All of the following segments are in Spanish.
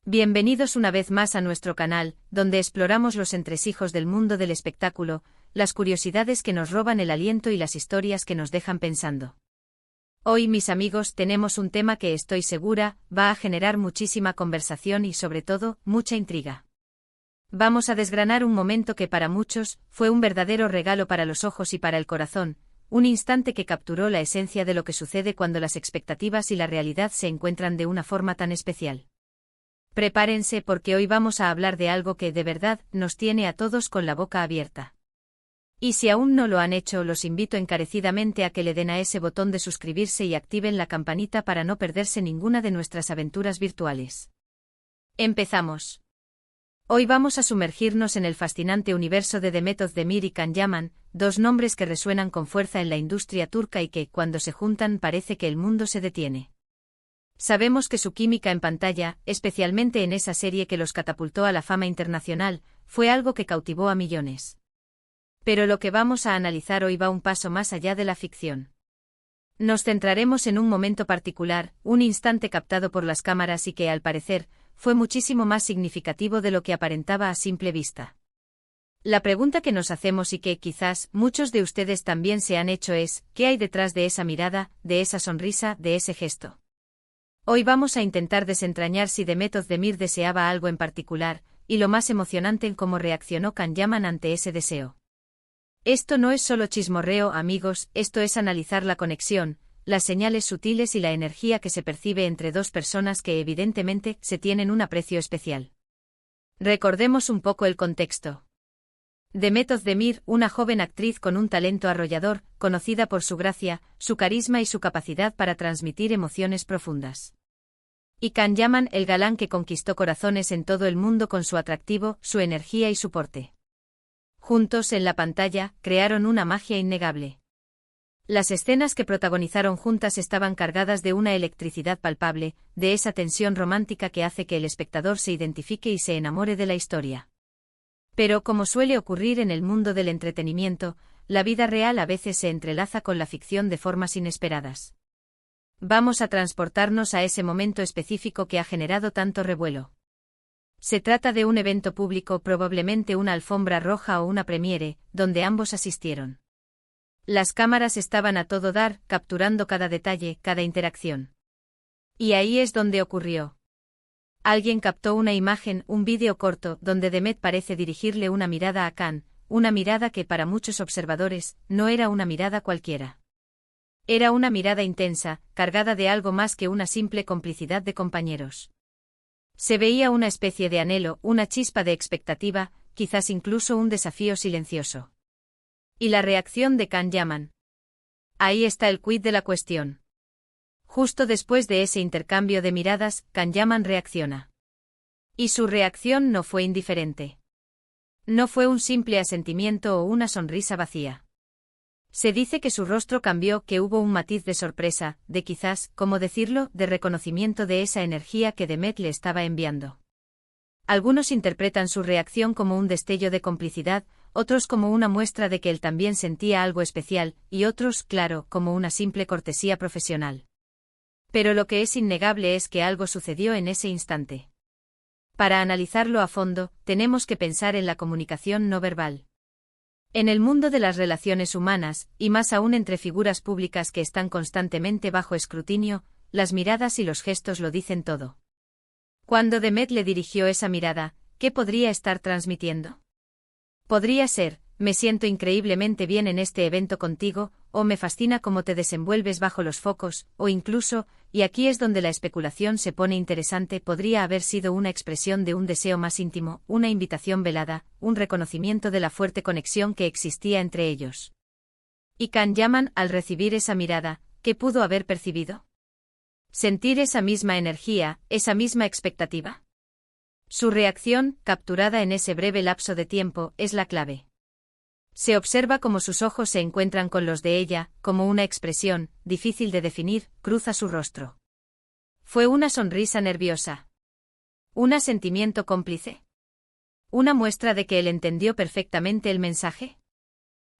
Bienvenidos una vez más a nuestro canal, donde exploramos los entresijos del mundo del espectáculo, las curiosidades que nos roban el aliento y las historias que nos dejan pensando. Hoy, mis amigos, tenemos un tema que estoy segura va a generar muchísima conversación y, sobre todo, mucha intriga. Vamos a desgranar un momento que para muchos fue un verdadero regalo para los ojos y para el corazón, un instante que capturó la esencia de lo que sucede cuando las expectativas y la realidad se encuentran de una forma tan especial. Prepárense porque hoy vamos a hablar de algo que de verdad nos tiene a todos con la boca abierta. Y si aún no lo han hecho, los invito encarecidamente a que le den a ese botón de suscribirse y activen la campanita para no perderse ninguna de nuestras aventuras virtuales. Empezamos. Hoy vamos a sumergirnos en el fascinante universo de Demet Özdemir y Can Yaman, dos nombres que resuenan con fuerza en la industria turca y que, cuando se juntan, parece que el mundo se detiene. Sabemos que su química en pantalla, especialmente en esa serie que los catapultó a la fama internacional, fue algo que cautivó a millones. Pero lo que vamos a analizar hoy va un paso más allá de la ficción. Nos centraremos en un momento particular, un instante captado por las cámaras y que, al parecer, fue muchísimo más significativo de lo que aparentaba a simple vista. La pregunta que nos hacemos y que quizás muchos de ustedes también se han hecho es, ¿qué hay detrás de esa mirada, de esa sonrisa, de ese gesto? Hoy vamos a intentar desentrañar si Demet Özdemir deseaba algo en particular, y lo más emocionante en cómo reaccionó Can Yaman ante ese deseo. Esto no es solo chismorreo, amigos, esto es analizar la conexión, las señales sutiles y la energía que se percibe entre dos personas que evidentemente se tienen un aprecio especial. Recordemos un poco el contexto. Demet Özdemir, una joven actriz con un talento arrollador, conocida por su gracia, su carisma y su capacidad para transmitir emociones profundas. Y Can Yaman, el galán que conquistó corazones en todo el mundo con su atractivo, su energía y su porte. Juntos en la pantalla, crearon una magia innegable. Las escenas que protagonizaron juntas estaban cargadas de una electricidad palpable, de esa tensión romántica que hace que el espectador se identifique y se enamore de la historia. Pero, como suele ocurrir en el mundo del entretenimiento, la vida real a veces se entrelaza con la ficción de formas inesperadas. Vamos a transportarnos a ese momento específico que ha generado tanto revuelo. Se trata de un evento público, probablemente una alfombra roja o una premiere, donde ambos asistieron. Las cámaras estaban a todo dar, capturando cada detalle, cada interacción. Y ahí es donde ocurrió. Alguien captó una imagen, un vídeo corto, donde Demet parece dirigirle una mirada a Can, una mirada que para muchos observadores no era una mirada cualquiera. Era una mirada intensa, cargada de algo más que una simple complicidad de compañeros. Se veía una especie de anhelo, una chispa de expectativa, quizás incluso un desafío silencioso. ¿Y la reacción de Can Yaman? Ahí está el quid de la cuestión. Justo después de ese intercambio de miradas, Can Yaman reacciona. Y su reacción no fue indiferente. No fue un simple asentimiento o una sonrisa vacía. Se dice que su rostro cambió, que hubo un matiz de sorpresa, de quizás, ¿cómo decirlo?, de reconocimiento de esa energía que Demet le estaba enviando. Algunos interpretan su reacción como un destello de complicidad, otros como una muestra de que él también sentía algo especial, y otros, claro, como una simple cortesía profesional. Pero lo que es innegable es que algo sucedió en ese instante. Para analizarlo a fondo, tenemos que pensar en la comunicación no verbal. En el mundo de las relaciones humanas, y más aún entre figuras públicas que están constantemente bajo escrutinio, las miradas y los gestos lo dicen todo. Cuando Demet le dirigió esa mirada, ¿qué podría estar transmitiendo? Podría ser, me siento increíblemente bien en este evento contigo, o me fascina cómo te desenvuelves bajo los focos, o incluso, y aquí es donde la especulación se pone interesante, podría haber sido una expresión de un deseo más íntimo, una invitación velada, un reconocimiento de la fuerte conexión que existía entre ellos. Y Can Yaman, al recibir esa mirada, ¿qué pudo haber percibido? ¿Sentir esa misma energía, esa misma expectativa? Su reacción, capturada en ese breve lapso de tiempo, es la clave. Se observa cómo sus ojos se encuentran con los de ella, como una expresión, difícil de definir, cruza su rostro. ¿Fue una sonrisa nerviosa? ¿Un asentimiento cómplice? ¿Una muestra de que él entendió perfectamente el mensaje?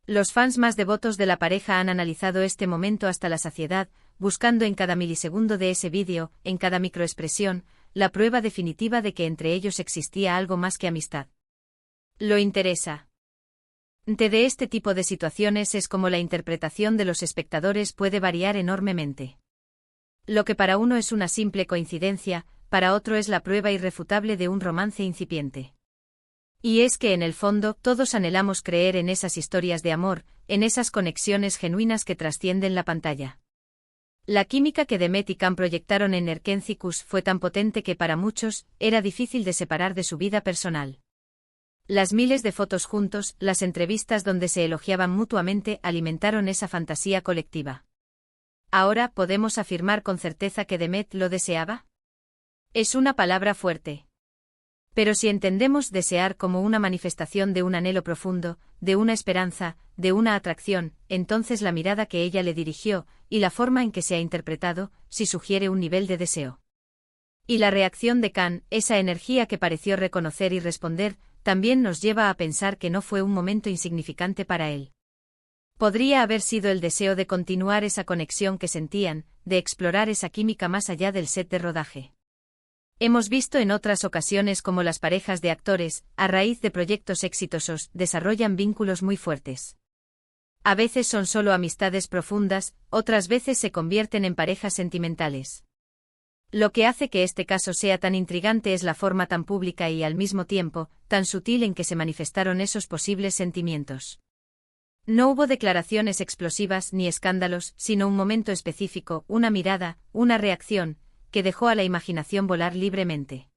Los fans más devotos de la pareja han analizado este momento hasta la saciedad, buscando en cada milisegundo de ese vídeo, en cada microexpresión, la prueba definitiva de que entre ellos existía algo más que amistad. Lo interesa. De este tipo de situaciones es como la interpretación de los espectadores puede variar enormemente. Lo que para uno es una simple coincidencia, para otro es la prueba irrefutable de un romance incipiente. Y es que en el fondo todos anhelamos creer en esas historias de amor, en esas conexiones genuinas que trascienden la pantalla. La química que Demet y Can proyectaron en Erkencicus fue tan potente que para muchos era difícil de separar de su vida personal. Las miles de fotos juntos, las entrevistas donde se elogiaban mutuamente alimentaron esa fantasía colectiva. ¿Ahora podemos afirmar con certeza que Demet lo deseaba? Es una palabra fuerte. Pero si entendemos desear como una manifestación de un anhelo profundo, de una esperanza, de una atracción, entonces la mirada que ella le dirigió, y la forma en que se ha interpretado, sí sugiere un nivel de deseo. Y la reacción de Can, esa energía que pareció reconocer y responder, también nos lleva a pensar que no fue un momento insignificante para él. Podría haber sido el deseo de continuar esa conexión que sentían, de explorar esa química más allá del set de rodaje. Hemos visto en otras ocasiones cómo las parejas de actores, a raíz de proyectos exitosos, desarrollan vínculos muy fuertes. A veces son solo amistades profundas, otras veces se convierten en parejas sentimentales. Lo que hace que este caso sea tan intrigante es la forma tan pública y, al mismo tiempo, tan sutil en que se manifestaron esos posibles sentimientos. No hubo declaraciones explosivas ni escándalos, sino un momento específico, una mirada, una reacción, que dejó a la imaginación volar libremente.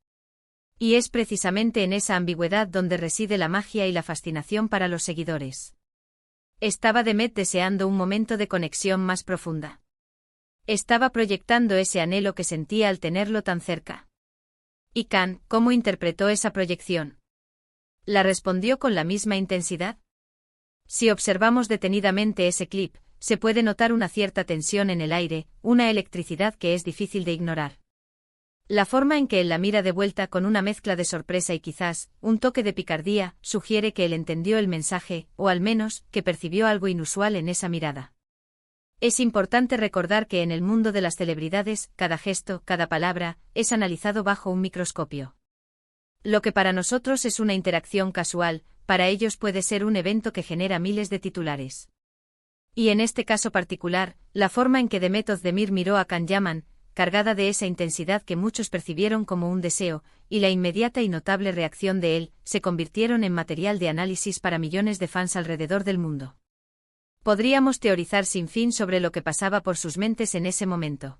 Y es precisamente en esa ambigüedad donde reside la magia y la fascinación para los seguidores. Estaba Demet deseando un momento de conexión más profunda. Estaba proyectando ese anhelo que sentía al tenerlo tan cerca. ¿Y Can, cómo interpretó esa proyección? ¿La respondió con la misma intensidad? Si observamos detenidamente ese clip, se puede notar una cierta tensión en el aire, una electricidad que es difícil de ignorar. La forma en que él la mira de vuelta con una mezcla de sorpresa y quizás un toque de picardía sugiere que él entendió el mensaje, o al menos, que percibió algo inusual en esa mirada. Es importante recordar que en el mundo de las celebridades, cada gesto, cada palabra, es analizado bajo un microscopio. Lo que para nosotros es una interacción casual, para ellos puede ser un evento que genera miles de titulares. Y en este caso particular, la forma en que Demet Özdemir miró a Can Yaman, cargada de esa intensidad que muchos percibieron como un deseo, y la inmediata y notable reacción de él, se convirtieron en material de análisis para millones de fans alrededor del mundo. Podríamos teorizar sin fin sobre lo que pasaba por sus mentes en ese momento.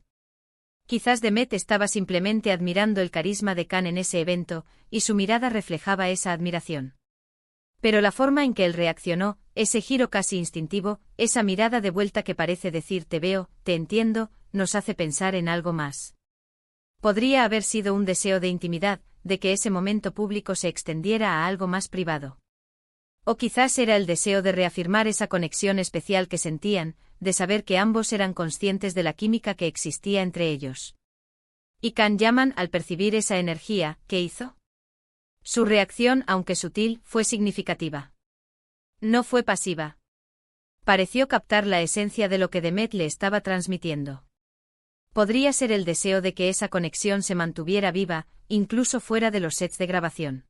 Quizás Demet estaba simplemente admirando el carisma de Can en ese evento, y su mirada reflejaba esa admiración. Pero la forma en que él reaccionó, ese giro casi instintivo, esa mirada de vuelta que parece decir te veo, te entiendo, nos hace pensar en algo más. Podría haber sido un deseo de intimidad, de que ese momento público se extendiera a algo más privado. O quizás era el deseo de reafirmar esa conexión especial que sentían, de saber que ambos eran conscientes de la química que existía entre ellos. ¿Y Can Yaman, al percibir esa energía, qué hizo? Su reacción, aunque sutil, fue significativa. No fue pasiva. Pareció captar la esencia de lo que Demet le estaba transmitiendo. Podría ser el deseo de que esa conexión se mantuviera viva, incluso fuera de los sets de grabación.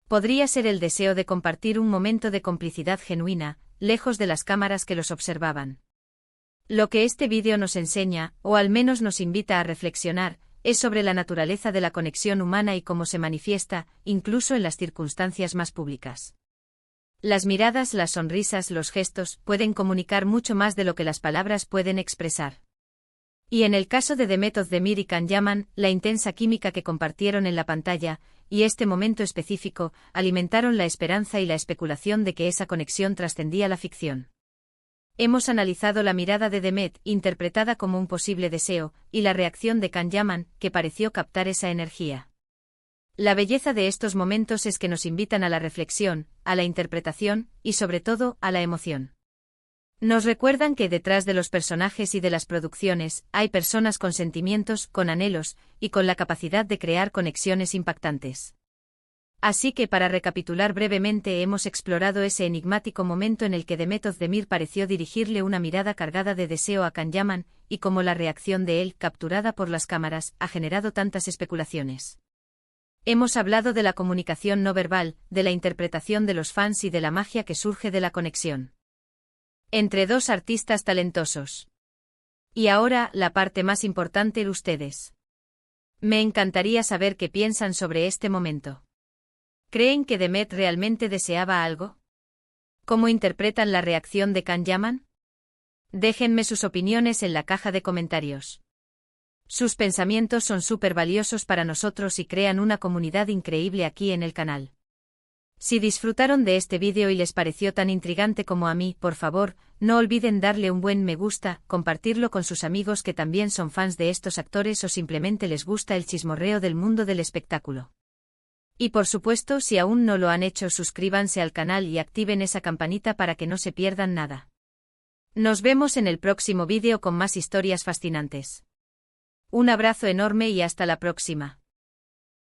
Podría ser el deseo de compartir un momento de complicidad genuina, lejos de las cámaras que los observaban. Lo que este vídeo nos enseña, o al menos nos invita a reflexionar, es sobre la naturaleza de la conexión humana y cómo se manifiesta, incluso en las circunstancias más públicas. Las miradas, las sonrisas, los gestos, pueden comunicar mucho más de lo que las palabras pueden expresar. Y en el caso de Demet Özdemir y Can Yaman, la intensa química que compartieron en la pantalla, y este momento específico, alimentaron la esperanza y la especulación de que esa conexión trascendía la ficción. Hemos analizado la mirada de Demet, interpretada como un posible deseo, y la reacción de Can Yaman, que pareció captar esa energía. La belleza de estos momentos es que nos invitan a la reflexión, a la interpretación, y sobre todo, a la emoción. Nos recuerdan que detrás de los personajes y de las producciones, hay personas con sentimientos, con anhelos, y con la capacidad de crear conexiones impactantes. Así que para recapitular brevemente hemos explorado ese enigmático momento en el que Demet Özdemir pareció dirigirle una mirada cargada de deseo a Can Yaman, y cómo la reacción de él, capturada por las cámaras, ha generado tantas especulaciones. Hemos hablado de la comunicación no verbal, de la interpretación de los fans y de la magia que surge de la conexión entre dos artistas talentosos. Y ahora, la parte más importante, ustedes. Me encantaría saber qué piensan sobre este momento. ¿Creen que Demet realmente deseaba algo? ¿Cómo interpretan la reacción de Can Yaman? Déjenme sus opiniones en la caja de comentarios. Sus pensamientos son súper valiosos para nosotros y crean una comunidad increíble aquí en el canal. Si disfrutaron de este vídeo y les pareció tan intrigante como a mí, por favor, no olviden darle un buen me gusta, compartirlo con sus amigos que también son fans de estos actores o simplemente les gusta el chismorreo del mundo del espectáculo. Y por supuesto, si aún no lo han hecho, suscríbanse al canal y activen esa campanita para que no se pierdan nada. Nos vemos en el próximo vídeo con más historias fascinantes. Un abrazo enorme y hasta la próxima.